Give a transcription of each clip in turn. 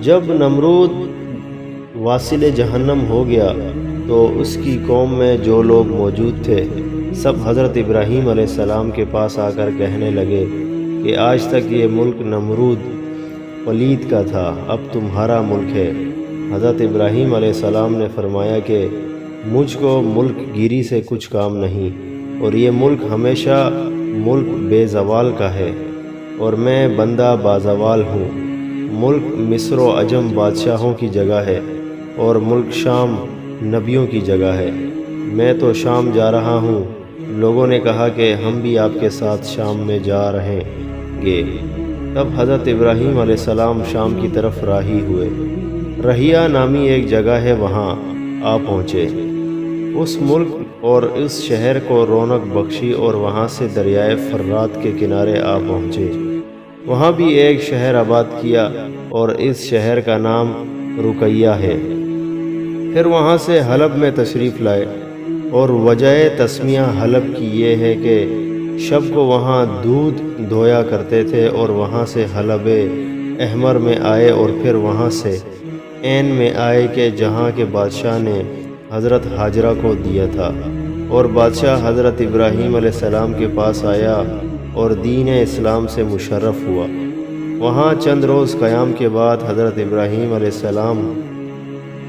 جب نمرود واصل جہنم ہو گیا تو اس کی قوم میں جو لوگ موجود تھے سب حضرت ابراہیم علیہ السلام کے پاس آ کر کہنے لگے کہ آج تک یہ ملک نمرود پلید کا تھا، اب تمہارا ملک ہے۔ حضرت ابراہیم علیہ السلام نے فرمایا کہ مجھ کو ملک گیری سے کچھ کام نہیں، اور یہ ملک ہمیشہ ملک بے زوال کا ہے، اور میں بندہ بازوال ہوں۔ ملک مصر و عجم بادشاہوں کی جگہ ہے، اور ملک شام نبیوں کی جگہ ہے۔ میں تو شام جا رہا ہوں۔ لوگوں نے کہا کہ ہم بھی آپ کے ساتھ شام میں جا رہے گے۔ تب حضرت ابراہیم علیہ السلام شام کی طرف راہی ہوئے۔ رہیہ نامی ایک جگہ ہے، وہاں آ پہنچے۔ اس ملک اور اس شہر کو رونق بخشی اور وہاں سے دریائے فرات کے کنارے آ پہنچے۔ وہاں بھی ایک شہر آباد کیا اور اس شہر کا نام رقیہ ہے۔ پھر وہاں سے حلب میں تشریف لائے، اور وجہ تسمیہ حلب کی یہ ہے کہ شب کو وہاں دودھ دھویا کرتے تھے، اور وہاں سے حلب احمر میں آئے، اور پھر وہاں سے عین میں آئے کہ جہاں کے بادشاہ نے حضرت ہاجرہ کو دیا تھا، اور بادشاہ حضرت ابراہیم علیہ السلام کے پاس آیا اور دین اسلام سے مشرف ہوا۔ وہاں چند روز قیام کے بعد حضرت ابراہیم علیہ السلام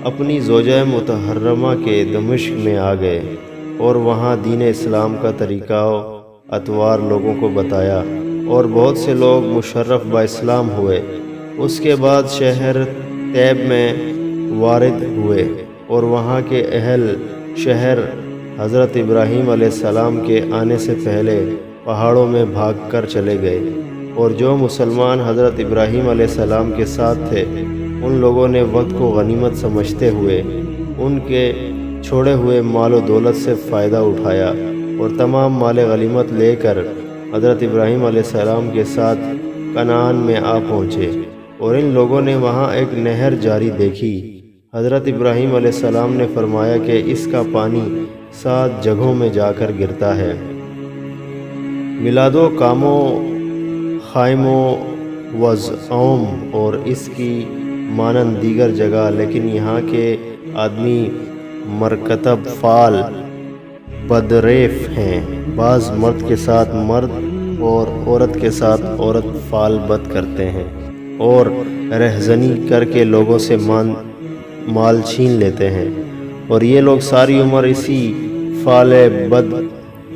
اپنی زوجہ مطہرمہ کے دمشق میں آ گئے، اور وہاں دین اسلام کا طریقہ و اطوار لوگوں کو بتایا، اور بہت سے لوگ مشرف با اسلام ہوئے۔ اس کے بعد شہر طیب میں وارد ہوئے، اور وہاں کے اہل شہر حضرت ابراہیم علیہ السلام کے آنے سے پہلے پہاڑوں میں بھاگ کر چلے گئے، اور جو مسلمان حضرت ابراہیم علیہ السلام کے ساتھ تھے ان لوگوں نے وقت کو غنیمت سمجھتے ہوئے ان کے چھوڑے ہوئے مال و دولت سے فائدہ اٹھایا، اور تمام مال غنیمت لے کر حضرت ابراہیم علیہ السلام کے ساتھ کنعان میں آ پہنچے، اور ان لوگوں نے وہاں ایک نہر جاری دیکھی۔ حضرت ابراہیم علیہ السلام نے فرمایا کہ اس کا پانی 7 جگہوں میں جا کر گرتا ہے، میلادو کامو خائمو وزعوم، اور اس کی مانند دیگر جگہ، لیکن یہاں کے آدمی مرکتب فعال بدریف ہیں، بعض مرد کے ساتھ مرد اور عورت کے ساتھ عورت فعال بد کرتے ہیں، اور رہزنی کر کے لوگوں سے مال چھین لیتے ہیں، اور یہ لوگ ساری عمر اسی فعل بد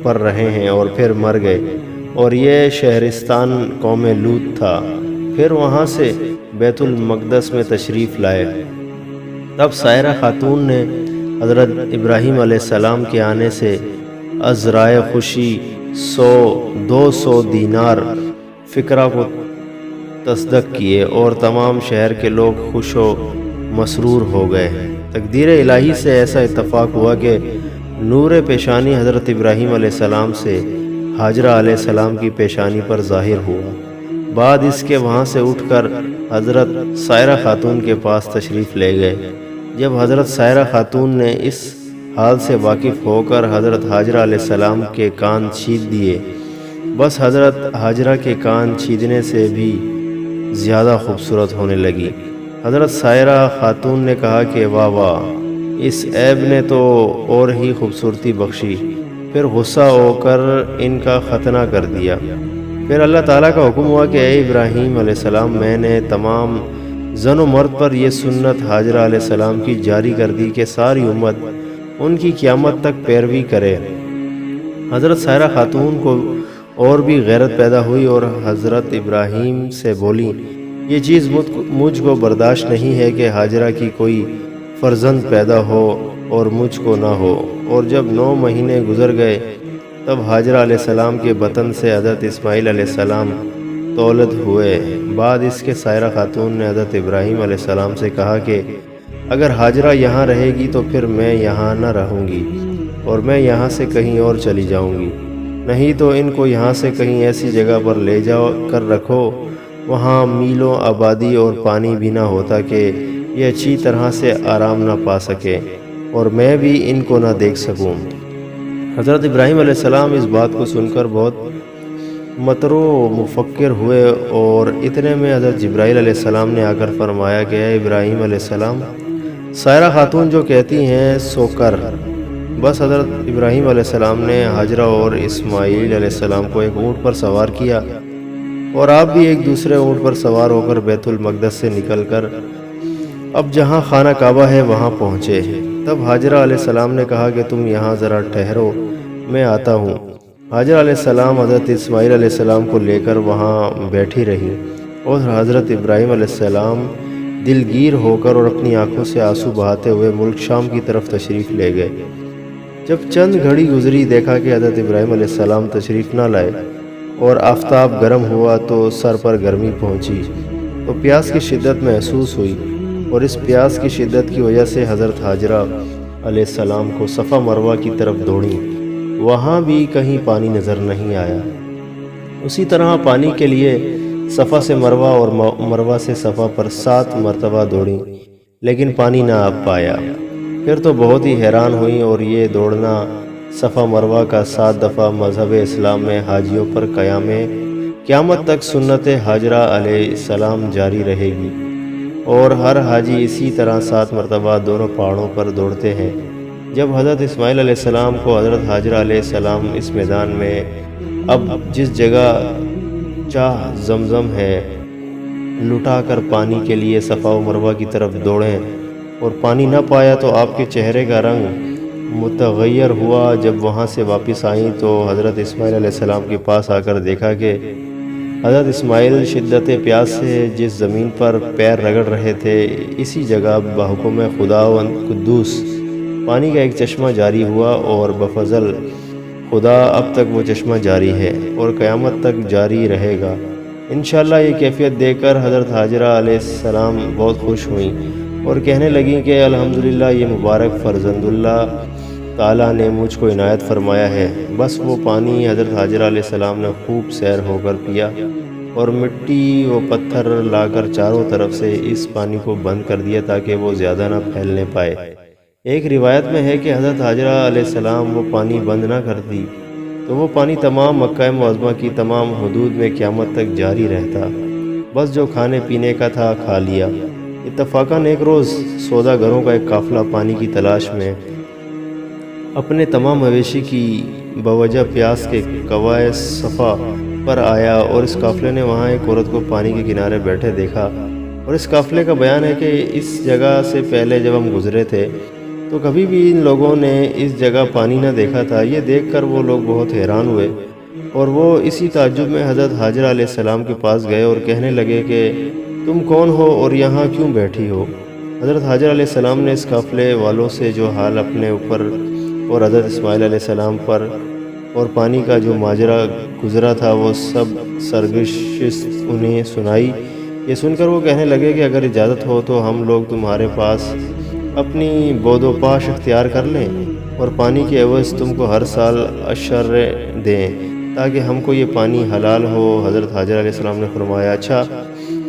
پر رہے ہیں اور پھر مر گئے، اور یہ شہرستان قوم لوط تھا۔ پھر وہاں سے بیت المقدس میں تشریف لائے۔ تب سائرہ خاتون نے حضرت ابراہیم علیہ السلام کے آنے سے عذرائے خوشی 200 دینار فقرہ کو تصدق کیے، اور تمام شہر کے لوگ خوش و مسرور ہو گئے۔ تقدیر الہی سے ایسا اتفاق ہوا کہ نور پیشانی حضرت ابراہیم علیہ السلام سے ہاجرہ علیہ السلام کی پیشانی پر ظاہر ہوا۔ بعد اس کے وہاں سے اٹھ کر حضرت سائرہ خاتون کے پاس تشریف لے گئے۔ جب حضرت سائرہ خاتون نے اس حال سے واقف ہو کر حضرت ہاجرہ علیہ السلام کے کان چھید دیے، بس حضرت ہاجرہ کے کان چھیدنے سے بھی زیادہ خوبصورت ہونے لگی۔ حضرت سائرہ خاتون نے کہا کہ واہ واہ، اس عیب نے تو اور ہی خوبصورتی بخشی۔ پھر غصہ ہو کر ان کا ختنہ کر دیا۔ پھر اللہ تعالیٰ کا حکم ہوا کہ اے ابراہیم علیہ السلام، میں نے تمام زن و مرد پر یہ سنت ہاجرہ علیہ السلام کی جاری کر دی کہ ساری امت ان کی قیامت تک پیروی کرے۔ حضرت سائرہ خاتون کو اور بھی غیرت پیدا ہوئی، اور حضرت ابراہیم سے بولی، یہ چیز مجھ کو برداشت نہیں ہے کہ ہاجرہ کی کوئی فرزند پیدا ہو اور مجھ کو نہ ہو۔ اور جب 9 مہینے گزر گئے تب ہاجرہ علیہ السلام کے بطن سے حضرت اسماعیل علیہ السلام تولد ہوئے۔ بعد اس کے سائرہ خاتون نے حضرت ابراہیم علیہ السلام سے کہا کہ اگر ہاجرہ یہاں رہے گی تو پھر میں یہاں نہ رہوں گی، اور میں یہاں سے کہیں اور چلی جاؤں گی، نہیں تو ان کو یہاں سے کہیں ایسی جگہ پر لے جا کر رکھو وہاں میلوں آبادی اور پانی بھی نہ ہوتا کہ یہ اچھی طرح سے آرام نہ پا سکے، اور میں بھی ان کو نہ دیکھ سکوں۔ حضرت ابراہیم علیہ السلام اس بات کو سن کر بہت مترو مفکر ہوئے، اور اتنے میں حضرت جبرائیل علیہ السلام نے آ کر فرمایا کہ اے ابراہیم علیہ السلام، سائرہ خاتون جو کہتی ہیں سو کر۔ بس حضرت ابراہیم علیہ السلام نے ہاجرہ اور اسماعیل علیہ السلام کو ایک اونٹ پر سوار کیا، اور آپ بھی ایک دوسرے اونٹ پر سوار ہو کر بیت المقدس سے نکل کر اب جہاں خانہ کعبہ ہے وہاں پہنچے۔ تب ہاجرہ علیہ السلام نے کہا کہ تم یہاں ذرا ٹھہرو، میں آتا ہوں۔ ہاجرہ علیہ السلام حضرت اسماعیل علیہ السلام کو لے کر وہاں بیٹھی رہی، اور حضرت ابراہیم علیہ السلام دلگیر ہو کر اور اپنی آنکھوں سے آنسو بہاتے ہوئے ملک شام کی طرف تشریف لے گئے۔ جب چند گھڑی گزری، دیکھا کہ حضرت ابراہیم علیہ السلام تشریف نہ لائے، اور آفتاب گرم ہوا تو سر پر گرمی پہنچی، تو پیاس کی شدت محسوس ہوئی، اور اس پیاس کی شدت کی وجہ سے حضرت ہاجرہ علیہ السلام کو صفا مروہ کی طرف دوڑیں۔ وہاں بھی کہیں پانی نظر نہیں آیا۔ اسی طرح پانی کے لیے صفا سے مروہ اور مروہ سے صفا پر 7 مرتبہ دوڑیں، لیکن پانی نہ پایا۔ پھر تو بہت ہی حیران ہوئیں، اور یہ دوڑنا صفا مروہ کا 7 دفعہ مذہب اسلام میں حاجیوں پر قیامت تک سنت ہاجرہ علیہ السلام جاری رہے گی، اور ہر حاجی اسی طرح 7 مرتبہ دونوں پہاڑوں پر دوڑتے ہیں۔ جب حضرت اسماعیل علیہ السلام کو حضرت ہاجرہ علیہ السلام اس میدان میں اب جس جگہ چاہ زمزم ہے لٹا کر پانی کے لیے صفا و مروہ کی طرف دوڑیں، اور پانی نہ پایا تو آپ کے چہرے کا رنگ متغیر ہوا۔ جب وہاں سے واپس آئیں تو حضرت اسماعیل علیہ السلام کے پاس آ کر دیکھا کہ حضرت اسماعیل شدت پیاس سے جس زمین پر پیر رگڑ رہے تھے، اسی جگہ بحکم خداوند قدوس پانی کا ایک چشمہ جاری ہوا، اور بفضل خدا اب تک وہ چشمہ جاری ہے اور قیامت تک جاری رہے گا انشاءاللہ۔ یہ کیفیت دیکھ کر حضرت ہاجرہ علیہ السلام بہت خوش ہوئیں، اور کہنے لگیں کہ الحمدللہ، یہ مبارک فرزند اللہ تعالیٰ نے مجھ کو عنایت فرمایا ہے۔ بس وہ پانی حضرت ہاجرہ علیہ السلام نے خوب سیر ہو کر پیا، اور مٹی و پتھر لا کر چاروں طرف سے اس پانی کو بند کر دیا تاکہ وہ زیادہ نہ پھیلنے پائے۔ ایک روایت میں ہے کہ حضرت ہاجرہ علیہ السلام وہ پانی بند نہ کرتی تو وہ پانی تمام مکہ معظمہ کی تمام حدود میں قیامت تک جاری رہتا۔ بس جو کھانے پینے کا تھا کھا لیا۔ اتفاقاً ایک روز سوداگروں کا ایک قافلہ پانی کی تلاش میں اپنے تمام مویشی کی بوجہ پیاس کے کوائے صفا پر آیا، اور اس قافلے نے وہاں ایک عورت کو پانی کے کنارے بیٹھے دیکھا۔ اور اس قافلے کا بیان ہے کہ اس جگہ سے پہلے جب ہم گزرے تھے تو کبھی بھی ان لوگوں نے اس جگہ پانی نہ دیکھا تھا۔ یہ دیکھ کر وہ لوگ بہت حیران ہوئے، اور وہ اسی تعجب میں حضرت ہاجرہ علیہ السلام کے پاس گئے اور کہنے لگے کہ تم کون ہو اور یہاں کیوں بیٹھی ہو؟ حضرت ہاجرہ علیہ السلام نے اس قافلے والوں سے جو حال اپنے اوپر اور حضرت اسماعیل علیہ السلام پر اور پانی کا جو ماجرا گزرا تھا وہ سب سرگزشت انہیں سنائی۔ یہ سن کر وہ کہنے لگے کہ اگر اجازت ہو تو ہم لوگ تمہارے پاس اپنی بود و پاش اختیار کر لیں، اور پانی کے عوض تم کو ہر سال عشر دیں تاکہ ہم کو یہ پانی حلال ہو۔ حضرت ہاجرہ علیہ السلام نے فرمایا اچھا۔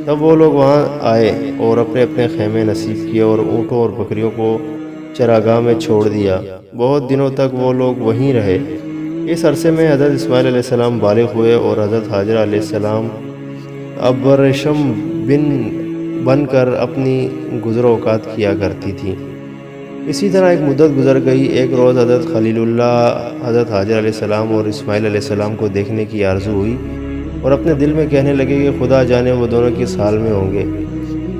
تب وہ لوگ وہاں آئے اور اپنے اپنے خیمے نصیب کیے، اور اونٹوں اور بکریوں کو چراگاہ میں چھوڑ دیا۔ بہت دنوں تک وہ لوگ وہیں رہے۔ اس عرصے میں حضرت اسماعیل علیہ السلام بالغ ہوئے، اور حضرت ہاجرہ علیہ السلام ابرشم بن کر اپنی گزر اوقات کیا کرتی تھی۔ اسی طرح ایک مدت گزر گئی۔ ایک روز حضرت خلیل اللہ حضرت ہاجرہ علیہ السلام اور اسماعیل علیہ السلام کو دیکھنے کی آرزو ہوئی، اور اپنے دل میں کہنے لگے کہ خدا جانے وہ دونوں کس حال میں ہوں گے۔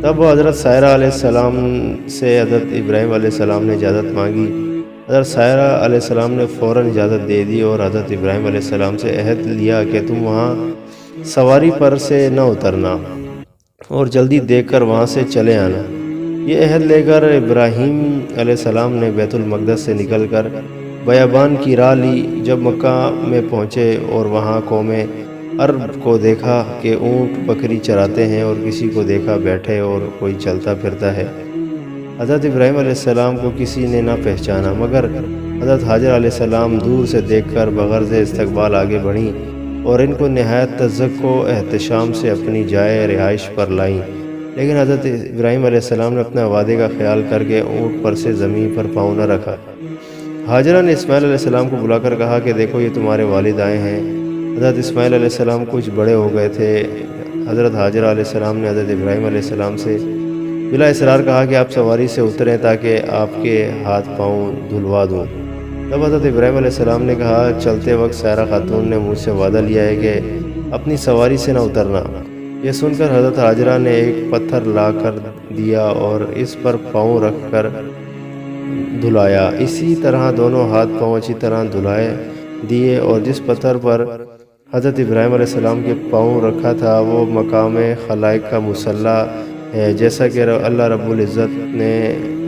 تب وہ حضرت سائرہ علیہ السلام سے حضرت ابراہیم علیہ السلام نے اجازت مانگی۔ حضرت سائرہ علیہ السلام نے فوراً اجازت دے دی، اور حضرت ابراہیم علیہ السلام سے عہد لیا کہ تم وہاں سواری پر سے نہ اترنا، اور جلدی دیکھ کر وہاں سے چلے آنا۔ یہ عہد لے کر ابراہیم علیہ السلام نے بیت المقدس سے نکل کر بیابان کی راہ لی۔ جب مکہ میں پہنچے اور وہاں قوم عرب کو دیکھا کہ اونٹ بکری چراتے ہیں، اور کسی کو دیکھا بیٹھے اور کوئی چلتا پھرتا ہے۔ حضرت ابراہیم علیہ السلام کو کسی نے نہ پہچانا، مگر حضرت ہاجرہ علیہ السلام دور سے دیکھ کر بغرض استقبال آگے بڑھیں، اور ان کو نہایت تذکر و احتشام سے اپنی جائے رہائش پر لائیں۔ لیکن حضرت ابراہیم علیہ السلام نے اپنے وعدے کا خیال کر کے اونٹ پر سے زمین پر پاؤں نہ رکھا۔ ہاجرہ نے اسماعیل علیہ السلام کو بلا کر کہا کہ دیکھو یہ تمہارے والد آئے ہیں۔ حضرت اسماعیل علیہ السلام کچھ بڑے ہو گئے تھے۔ حضرت حاجرہ علیہ السلام نے حضرت ابراہیم علیہ السلام سے بلا اصرار کہا کہ آپ سواری سے اتریں تاکہ آپ کے ہاتھ پاؤں دھلوا دوں۔ تب حضرت ابراہیم علیہ السلام نے کہا، چلتے وقت سائرہ خاتون نے مجھ سے وعدہ لیا ہے کہ اپنی سواری سے نہ اترنا۔ یہ سن کر حضرت حاجرہ نے ایک پتھر لا کر دیا اور اس پر پاؤں رکھ کر دھلایا۔ اسی طرح دونوں ہاتھ پاؤں اچھی طرح دھلائے دیے، اور جس پتھر پر حضرت ابراہیم علیہ السلام کے پاؤں رکھا تھا وہ مقام خلائق کا مصلی ہے، جیسا کہ اللہ رب العزت نے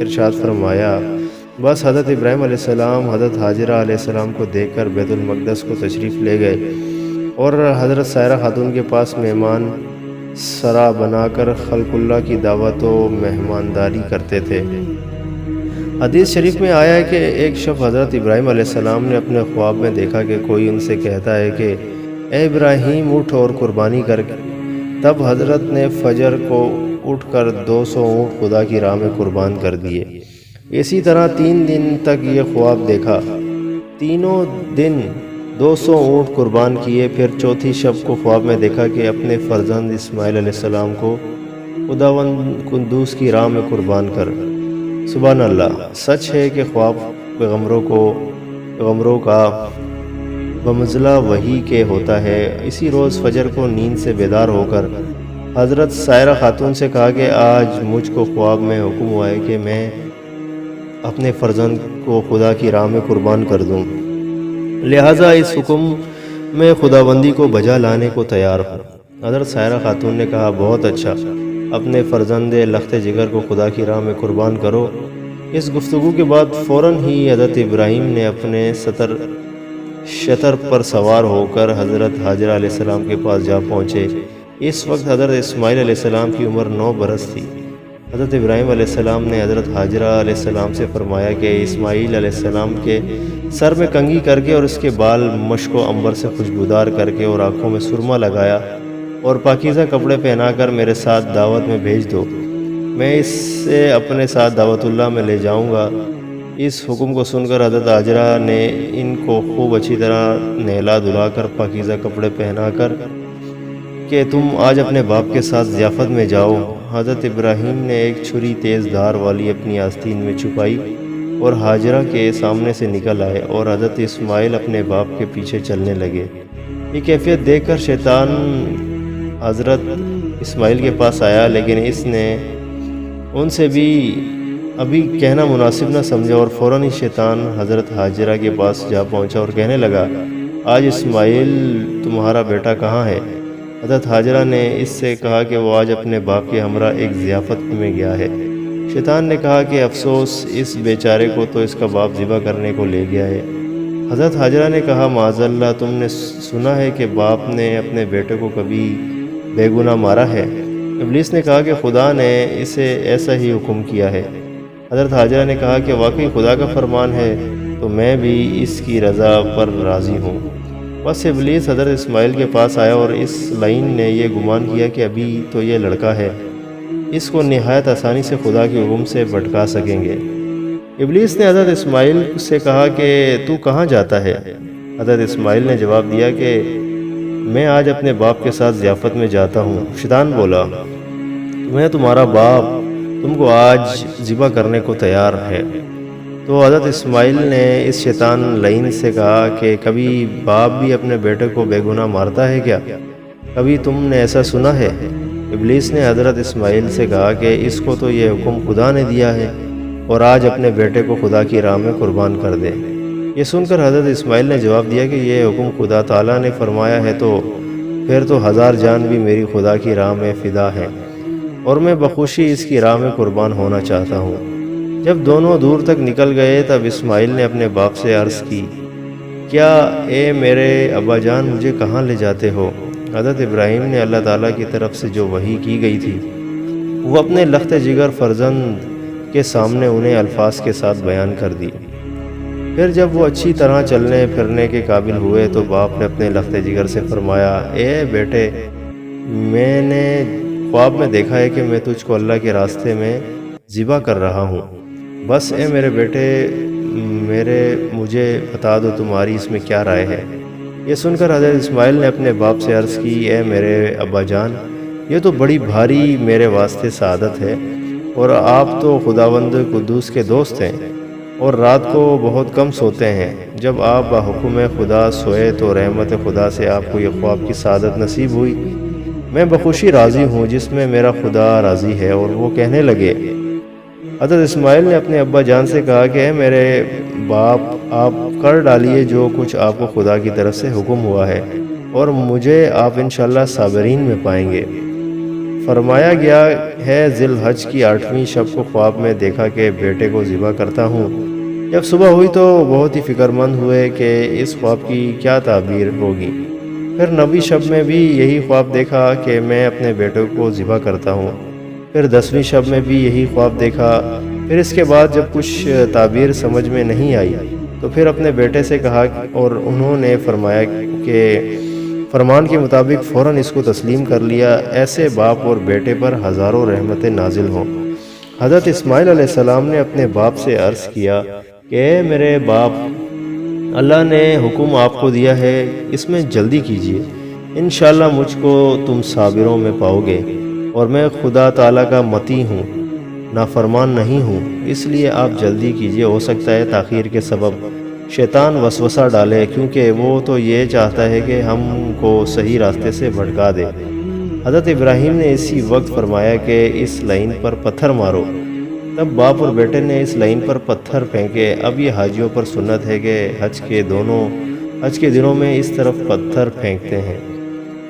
ارشاد فرمایا۔ بس حضرت ابراہیم علیہ السلام حضرت حاجرہ علیہ السلام کو دیکھ کر بیت المقدس کو تشریف لے گئے اور حضرت سائرہ خاتون کے پاس مہمان سرا بنا کر خلق اللہ کی دعوت و مہمانداری کرتے تھے۔ حدیث شریف میں آیا ہے کہ ایک شب حضرت ابراہیم علیہ السلام نے اپنے خواب میں دیکھا کہ کوئی ان سے کہتا ہے کہ اے ابراہیم اٹھ اور قربانی کر۔ تب حضرت نے فجر کو اٹھ کر 200 اونٹ خدا کی راہ میں قربان کر دیے۔ اسی طرح 3 دن تک یہ خواب دیکھا، تینوں دن 200 اونٹ قربان کیے۔ پھر چوتھی شب کو خواب میں دیکھا کہ اپنے فرزند اسماعیل علیہ السلام کو خداوند قدوس کی راہ میں قربان کر۔ سبحان اللہ، سچ ہے کہ خواب پیغمبروں کا بمنزلہ وحی کے ہوتا ہے۔ اسی روز فجر کو نیند سے بیدار ہو کر حضرت سائرہ خاتون سے کہا کہ آج مجھ کو خواب میں حکم ہوا ہے کہ میں اپنے فرزند کو خدا کی راہ میں قربان کر دوں، لہٰذا اس حکم میں خداوندی کو بجا لانے کو تیار ہوں۔ حضرت سائرہ خاتون نے کہا، بہت اچھا، اپنے فرزند لخت جگر کو خدا کی راہ میں قربان کرو۔ اس گفتگو کے بعد فوراً ہی حضرت ابراہیم نے اپنے شتر پر سوار ہو کر حضرت حاجرہ علیہ السلام کے پاس جا پہنچے۔ اس وقت حضرت اسماعیل علیہ السلام کی عمر 9 برس تھی۔ حضرت ابراہیم علیہ السلام نے حضرت حاجرہ علیہ السلام سے فرمایا کہ اسماعیل علیہ السلام کے سر میں کنگھی کر کے اور اس کے بال مشک و عنبر سے خوشبودار کر کے اور آنکھوں میں سرما لگایا اور پاکیزہ کپڑے پہنا کر میرے ساتھ دعوت میں بھیج دو، میں اس سے اپنے ساتھ دعوت اللہ میں لے جاؤں گا۔ اس حکم کو سن کر حضرت حاجرہ نے ان کو خوب اچھی طرح نہلا دھلا کر پاکیزہ کپڑے پہنا کر کہ تم آج اپنے باپ کے ساتھ ضیافت میں جاؤ۔ حضرت ابراہیم نے ایک چھری تیز دھار والی اپنی آستین میں چھپائی اور حاجرہ کے سامنے سے نکل آئے، اور حضرت اسماعیل اپنے باپ کے پیچھے چلنے لگے۔ یہ کیفیت دیکھ کر شیطان حضرت اسماعیل کے پاس آیا، لیکن اس نے ان سے بھی ابھی کہنا مناسب نہ سمجھا اور فوراً ہی شیطان حضرت حاجرہ کے پاس جا پہنچا اور کہنے لگا، آج اسماعیل تمہارا بیٹا کہاں ہے؟ حضرت حاجرہ نے اس سے کہا کہ وہ آج اپنے باپ کے ہمراہ ایک ضیافت میں گیا ہے۔ شیطان نے کہا کہ افسوس، اس بیچارے کو تو اس کا باپ ذبح کرنے کو لے گیا ہے۔ حضرت حاجرہ نے کہا، معاذ اللہ، تم نے سنا ہے کہ باپ نے اپنے بیٹے کو کبھی بے گناہ مارا ہے؟ ابلیس نے کہا کہ خدا نے اسے ایسا ہی حکم کیا ہے۔ حضرت حاجرہ نے کہا کہ واقعی خدا کا فرمان ہے تو میں بھی اس کی رضا پر راضی ہوں۔ بس ابلیس حضرت اسماعیل کے پاس آیا اور اس لعین نے یہ گمان کیا کہ ابھی تو یہ لڑکا ہے، اس کو نہایت آسانی سے خدا کے حکم سے بھٹکا سکیں گے۔ ابلیس نے حضرت اسماعیل سے کہا کہ تو کہاں جاتا ہے؟ حضرت اسماعیل نے جواب دیا کہ میں آج اپنے باپ کے ساتھ ضیافت میں جاتا ہوں۔ شیطان بولا، میں تمہارا باپ تم کو آج ذبح کرنے کو تیار ہے۔ تو حضرت اسماعیل نے اس شیطان لعین سے کہا کہ کبھی باپ بھی اپنے بیٹے کو بے گناہ مارتا ہے کیا؟ کبھی تم نے ایسا سنا ہے؟ ابلیس نے حضرت اسماعیل سے کہا کہ اس کو تو یہ حکم خدا نے دیا ہے اور آج اپنے بیٹے کو خدا کی راہ میں قربان کر دے۔ یہ سن کر حضرت اسماعیل نے جواب دیا کہ یہ حکم خدا تعالیٰ نے فرمایا ہے تو پھر تو 1000 جان بھی میری خدا کی راہ میں فدا ہے، اور میں بخوشی اس کی راہ میں قربان ہونا چاہتا ہوں۔ جب دونوں دور تک نکل گئے تب اسماعیل نے اپنے باپ سے عرض کی، کیا اے میرے ابا جان مجھے کہاں لے جاتے ہو؟ حضرت ابراہیم نے اللہ تعالیٰ کی طرف سے جو وحی کی گئی تھی وہ اپنے لخت جگر فرزند کے سامنے انہیں الفاظ کے ساتھ بیان کر دی۔ پھر جب وہ اچھی طرح چلنے پھرنے کے قابل ہوئے تو باپ نے اپنے لخت جگر سے فرمایا، اے بیٹے، میں نے خواب میں دیکھا ہے کہ میں تجھ کو اللہ کے راستے میں ذبح کر رہا ہوں۔ بس اے میرے بیٹے، مجھے بتا دو تمہاری اس میں کیا رائے ہے؟ یہ سن کر حضرت اسماعیل نے اپنے باپ سے عرض کی، اے میرے ابا جان، یہ تو بڑی بھاری میرے واسطے سعادت ہے، اور آپ تو خداوند قدوس کے دوست ہیں اور رات کو بہت کم سوتے ہیں۔ جب آپ بحکم خدا سوئے تو رحمت خدا سے آپ کو یہ خواب کی سعادت نصیب ہوئی۔ میں بخوشی راضی ہوں جس میں میرا خدا راضی ہے۔ اور وہ کہنے لگے، حضرت اسماعیل نے اپنے ابا جان سے کہا کہ اے میرے باپ، آپ کر ڈالیے جو کچھ آپ کو خدا کی طرف سے حکم ہوا ہے، اور مجھے آپ انشاءاللہ صابرین میں پائیں گے۔ فرمایا گیا ہے، ذی الحج کی 8ویں شب کو خواب میں دیکھا کہ بیٹے کو ذبح کرتا ہوں۔ جب صبح ہوئی تو بہت ہی فکر مند ہوئے کہ اس خواب کی کیا تعبیر ہوگی۔ پھر 9ویں شب میں بھی یہی خواب دیکھا کہ میں اپنے بیٹے کو ذبح کرتا ہوں۔ پھر 10ویں شب میں بھی یہی خواب دیکھا۔ پھر اس کے بعد جب کچھ تعبیر سمجھ میں نہیں آئی تو پھر اپنے بیٹے سے کہا، اور انہوں نے فرمایا کہ فرمان کے مطابق فوراً اس کو تسلیم کر لیا۔ ایسے باپ اور بیٹے پر ہزاروں رحمتیں نازل ہوں۔ حضرت اسماعیل علیہ السلام نے اپنے باپ سے عرض کیا کہ اے میرے باپ، اللہ نے حکم آپ کو دیا ہے، اس میں جلدی کیجیے، انشاءاللہ مجھ کو تم صابروں میں پاؤ گے، اور میں خدا تعالیٰ کا مطیع ہوں، نافرمان نہیں ہوں، اس لیے آپ جلدی کیجیے، ہو سکتا ہے تاخیر کے سبب شیطان وسوسہ ڈالے، کیونکہ وہ تو یہ چاہتا ہے کہ ہم کو صحیح راستے سے بھٹکا دے۔ حضرت ابراہیم نے اسی وقت فرمایا کہ اس لائن پر پتھر مارو۔ تب باپ اور بیٹے نے اس لائن پر پتھر پھینکے۔ اب یہ حاجیوں پر سنت ہے کہ حج کے دنوں میں اس طرف پتھر پھینکتے ہیں۔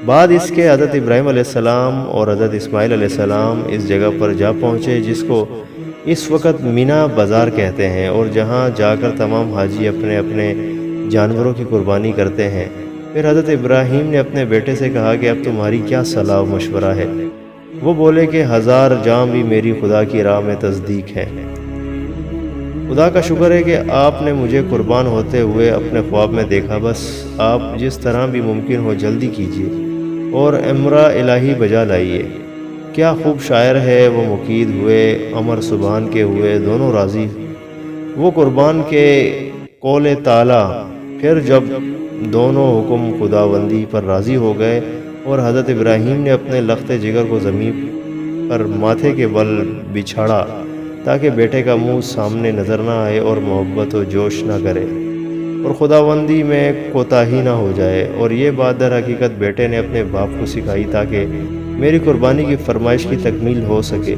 بعد اس کے حضرت ابراہیم علیہ السلام اور حضرت اسماعیل علیہ السلام اس جگہ پر جا پہنچے جس کو اس وقت مینا بازار کہتے ہیں، اور جہاں جا کر تمام حاجی اپنے اپنے جانوروں کی قربانی کرتے ہیں۔ پھر حضرت ابراہیم نے اپنے بیٹے سے کہا کہ اب تمہاری کیا صلاح و مشورہ ہے؟ وہ بولے کہ 1000 جام بھی میری خدا کی راہ میں تصدیق ہے۔ خدا کا شکر ہے کہ آپ نے مجھے قربان ہوتے ہوئے اپنے خواب میں دیکھا، بس آپ جس طرح بھی ممکن ہو جلدی کیجیے اور امرہ الہی بجا لائیے۔ کیا خوب شاعر ہے وہ مقید ہوئے، امر سبحان کے ہوئے دونوں راضی، وہ قربان کے قول تعالی۔ پھر جب دونوں حکم خداوندی پر راضی ہو گئے اور حضرت ابراہیم نے اپنے لخت جگر کو زمین پر ماتھے کے بل بچھاڑا تاکہ بیٹے کا منہ سامنے نظر نہ آئے اور محبت و جوش نہ کرے اور خداوندی میں کوتاہی نہ ہو جائے، اور یہ بات در حقیقت بیٹے نے اپنے باپ کو سکھائی تاکہ میری قربانی کی فرمائش کی تکمیل ہو سکے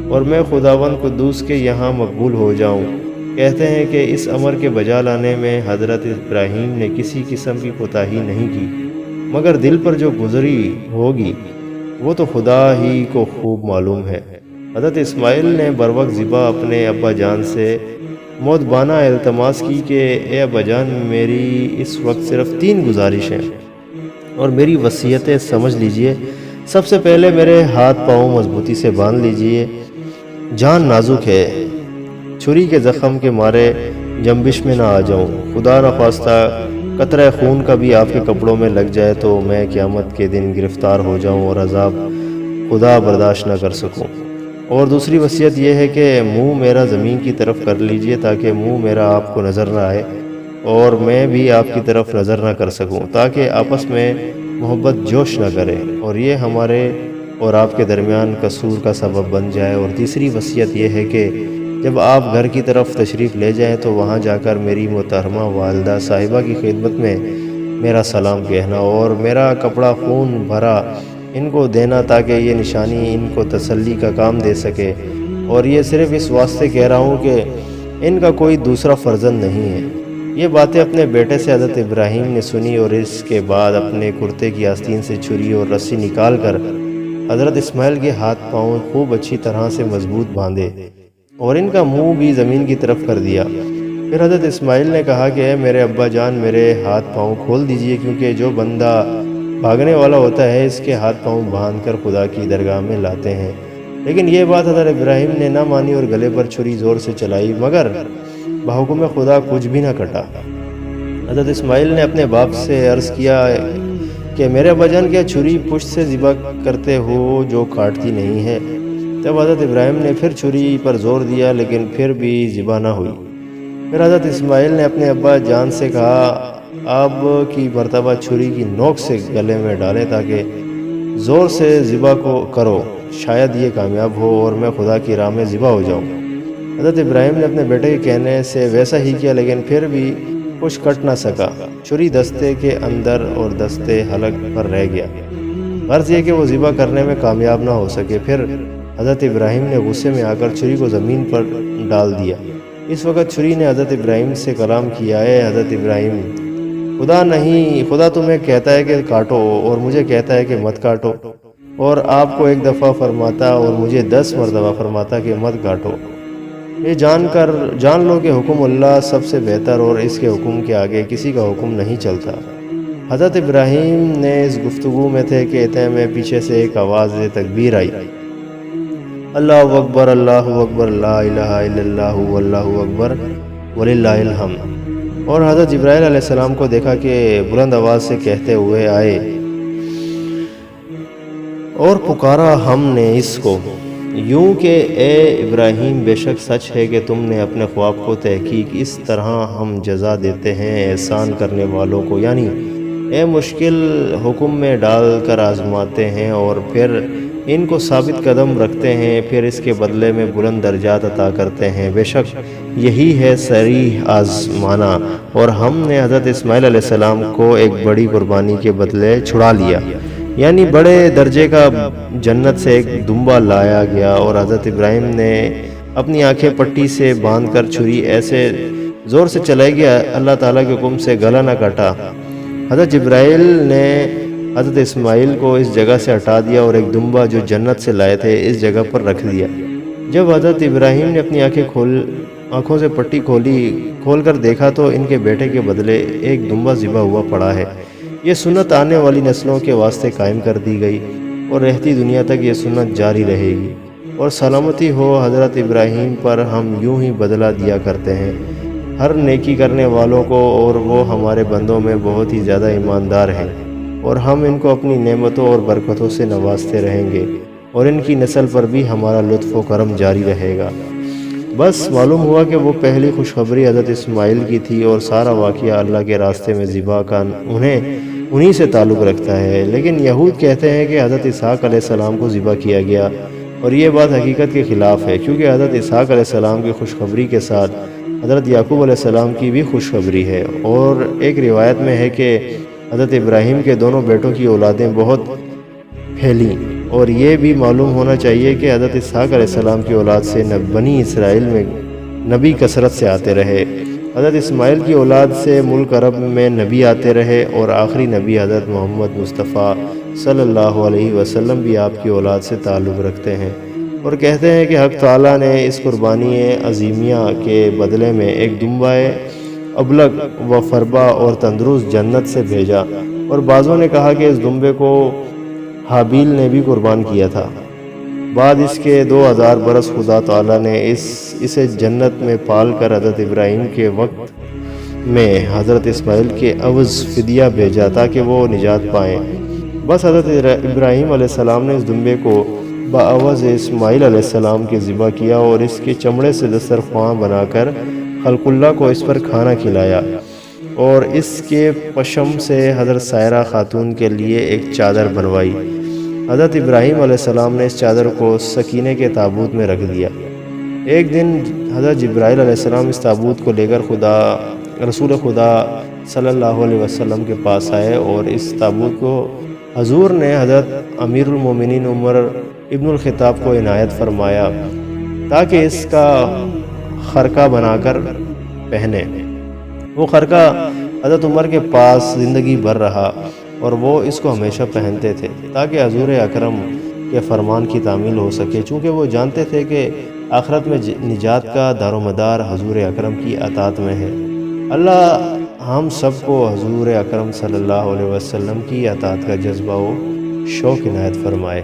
اور میں خداوند قدوس کے یہاں مقبول ہو جاؤں۔ کہتے ہیں کہ اس امر کے بجا لانے میں حضرت ابراہیم نے کسی قسم کی کوتاہی نہیں کی، مگر دل پر جو گزری ہوگی وہ تو خدا ہی کو خوب معلوم ہے۔ حضرت اسماعیل نے بروقت ذبح اپنے ابا جان سے مؤدبانہ التماس کی کہ اے ابا جان، میری اس وقت صرف 3 گزارش ہیں اور میری وصیتیں سمجھ لیجئے۔ سب سے پہلے میرے ہاتھ پاؤں مضبوطی سے باندھ لیجئے، جان نازک ہے، چھری کے زخم کے مارے جنبش میں نہ آ جاؤں، خدا نخواستہ قطرہ خون کا بھی آپ کے کپڑوں میں لگ جائے تو میں قیامت کے دن گرفتار ہو جاؤں اور عذاب خدا برداشت نہ کر سکوں۔ اور دوسری وصیت یہ ہے کہ منہ میرا زمین کی طرف کر لیجئے تاکہ منہ میرا آپ کو نظر نہ آئے اور میں بھی آپ کی طرف نظر نہ کر سکوں، تاکہ آپس میں محبت جوش نہ کرے اور یہ ہمارے اور آپ کے درمیان قصور کا سبب بن جائے۔ اور تیسری وصیت یہ ہے کہ جب آپ گھر کی طرف تشریف لے جائیں تو وہاں جا کر میری محترمہ والدہ صاحبہ کی خدمت میں میرا سلام کہنا اور میرا کپڑا خون بھرا ان کو دینا تاکہ یہ نشانی ان کو تسلی کا کام دے سکے، اور یہ صرف اس واسطے کہہ رہا ہوں کہ ان کا کوئی دوسرا فرزند نہیں ہے۔ یہ باتیں اپنے بیٹے سے حضرت ابراہیم نے سنی اور اس کے بعد اپنے کرتے کی آستین سے چھری اور رسی نکال کر حضرت اسماعیل کے ہاتھ پاؤں خوب اچھی طرح سے مضبوط باندھے اور ان کا منہ بھی زمین کی طرف کر دیا۔ پھر حضرت اسماعیل نے کہا کہ اے میرے ابا جان، میرے ہاتھ پاؤں کھول دیجئے، کیونکہ جو بندہ بھاگنے والا ہوتا ہے اس کے ہاتھ پاؤں باندھ کر خدا کی درگاہ میں لاتے ہیں۔ لیکن یہ بات حضرت ابراہیم نے نہ مانی اور گلے پر چھری زور سے چلائی، مگر بحکم خدا کچھ بھی نہ کٹا۔ حضرت اسماعیل نے اپنے باپ سے عرض کیا کہ میرے ابا جان، کیا چھری پشت سے ذبح کرتے ہو جو کاٹتی نہیں ہے؟ تب حضرت ابراہیم نے پھر چھری پر زور دیا لیکن پھر بھی ذبح نہ ہوئی۔ پھر حضرت اسماعیل نے اپنے ابا جان سے کہا اب کی مرتبہ چھری کی نوک سے گلے میں ڈالیں تاکہ زور سے ذبح کو کرو، شاید یہ کامیاب ہو اور میں خدا کی راہ میں ذبح ہو جاؤں۔ حضرت ابراہیم نے اپنے بیٹے کے کہنے سے ویسا ہی کیا، لیکن پھر بھی کچھ کٹ نہ سکا۔ چھری دستے کے اندر اور دستے حلق پر رہ گیا۔ غرض یہ کہ وہ ذبح کرنے میں کامیاب نہ ہو سکے۔ پھر حضرت ابراہیم نے غصے میں آ کر چھری کو زمین پر ڈال دیا۔ اس وقت چھری نے حضرت ابراہیم سے کلام کیا، اے حضرت ابراہیم، خدا تمہیں کہتا ہے کہ کاٹو اور مجھے کہتا ہے کہ مت کاٹو، اور آپ کو ایک دفعہ فرماتا اور مجھے 10 مرتبہ فرماتا کہ مت کاٹو۔ یہ جان لو کہ حکم اللہ سب سے بہتر اور اس کے حکم کے آگے کسی کا حکم نہیں چلتا۔ حضرت ابراہیم نے اس گفتگو میں تھے کہ اتنے میں پیچھے سے ایک آواز تکبیر آئی، اللہ اکبر اللہ اکبر لا الہ الا اللہ واللہ اکبر وللہ الحمد۔ اور حضرت جبرائیل علیہ السلام کو دیکھا کہ بلند آواز سے کہتے ہوئے آئے اور پکارا ہم نے اس کو یوں کہ اے ابراہیم، بے شک سچ ہے کہ تم نے اپنے خواب کو تحقیق اس طرح ہم جزا دیتے ہیں احسان کرنے والوں کو، یعنی اے مشکل حکم میں ڈال کر آزماتے ہیں اور پھر ان کو ثابت قدم رکھتے ہیں، پھر اس کے بدلے میں بلند درجات عطا کرتے ہیں۔ بے شک یہی ہے صریح آزمانا۔ اور ہم نے حضرت اسماعیل علیہ السلام کو ایک بڑی قربانی کے بدلے چھڑا لیا، یعنی بڑے درجے کا جنت سے ایک دمبا لایا گیا، اور حضرت ابراہیم نے اپنی آنکھیں پٹی سے باندھ کر چھری ایسے زور سے چلائی گیا اللہ تعالیٰ کے حکم سے گلا نہ کٹا۔ حضرت جبرائیل نے حضرت اسماعیل کو اس جگہ سے ہٹا دیا اور ایک دمبا جو جنت سے لائے تھے اس جگہ پر رکھ دیا۔ جب حضرت ابراہیم نے اپنی آنکھوں سے پٹی کھول کر دیکھا تو ان کے بیٹے کے بدلے ایک دمبا ذبح ہوا پڑا ہے۔ یہ سنت آنے والی نسلوں کے واسطے قائم کر دی گئی اور رہتی دنیا تک یہ سنت جاری رہے گی، اور سلامتی ہو حضرت ابراہیم پر، ہم یوں ہی بدلہ دیا کرتے ہیں ہر نیکی کرنے والوں کو، اور وہ ہمارے بندوں میں بہت ہی زیادہ ایماندار ہیں، اور ہم ان کو اپنی نعمتوں اور برکتوں سے نوازتے رہیں گے، اور ان کی نسل پر بھی ہمارا لطف و کرم جاری رہے گا۔ بس معلوم ہوا کہ وہ پہلی خوشخبری حضرت اسماعیل کی تھی، اور سارا واقعہ اللہ کے راستے میں ذبح کا انہی سے تعلق رکھتا ہے۔ لیکن یہود کہتے ہیں کہ حضرت اسحاق علیہ السلام کو ذبح کیا گیا، اور یہ بات حقیقت کے خلاف ہے، کیونکہ حضرت اسحاق علیہ السلام کی خوشخبری کے ساتھ حضرت یعقوب علیہ السلام کی بھی خوشخبری ہے۔ اور ایک روایت میں ہے کہ حضرت ابراہیم کے دونوں بیٹوں کی اولادیں بہت پھیلیں، اور یہ بھی معلوم ہونا چاہیے کہ حضرت اسحاق علیہ السلام کی اولاد سے بنی اسرائیل میں نبی کثرت سے آتے رہے۔ حضرت اسماعیل کی اولاد سے ملک عرب میں نبی آتے رہے، اور آخری نبی حضرت محمد مصطفیٰ صلی اللہ علیہ وسلم بھی آپ کی اولاد سے تعلق رکھتے ہیں، اور کہتے ہیں کہ حق تعالیٰ نے اس قربانی عظیمیہ کے بدلے میں ایک دمبائے ابلغ و فربا اور تندرست جنت سے بھیجا، اور بعضوں نے کہا کہ اس دمبے کو حابیل نے بھی قربان کیا تھا۔ بعد اس کے 2000 برس خدا تعالیٰ نے اسے جنت میں پال کر حضرت ابراہیم کے وقت میں حضرت اسماعیل کے عوض فدیہ بھیجا تاکہ وہ نجات پائیں۔ بس حضرت ابراہیم علیہ السلام نے اس دمبے کو بعوض اسماعیل علیہ السلام کے ذبح کیا، اور اس کے چمڑے سے دسترخوان بنا کر خلق اللہ کو اس پر کھانا کھلایا، اور اس کے پشم سے حضرت سائرہ خاتون کے لیے ایک چادر بنوائی۔ حضرت ابراہیم علیہ السلام نے اس چادر کو سکینے کے تابوت میں رکھ دیا۔ ایک دن حضرت جبرائیل علیہ السلام اس تابوت کو لے کر رسول خدا صلی اللہ علیہ وسلم کے پاس آئے، اور اس تابوت کو حضور نے حضرت امیر المومنین عمر ابن الخطاب کو عنایت فرمایا تاکہ اس کا خرقہ بنا کر پہنے۔ وہ خرقہ حضرت عمر کے پاس زندگی بھر رہا، اور وہ اس کو ہمیشہ پہنتے تھے تاکہ حضور اکرم کے فرمان کی تعمیل ہو سکے، چونکہ وہ جانتے تھے کہ آخرت میں نجات کا دار و مدار حضور اکرم کی اطاعت میں ہے۔ اللہ ہم سب کو حضور اکرم صلی اللہ علیہ وسلم کی اطاعت کا جذبہ و شوق عنایت فرمائے۔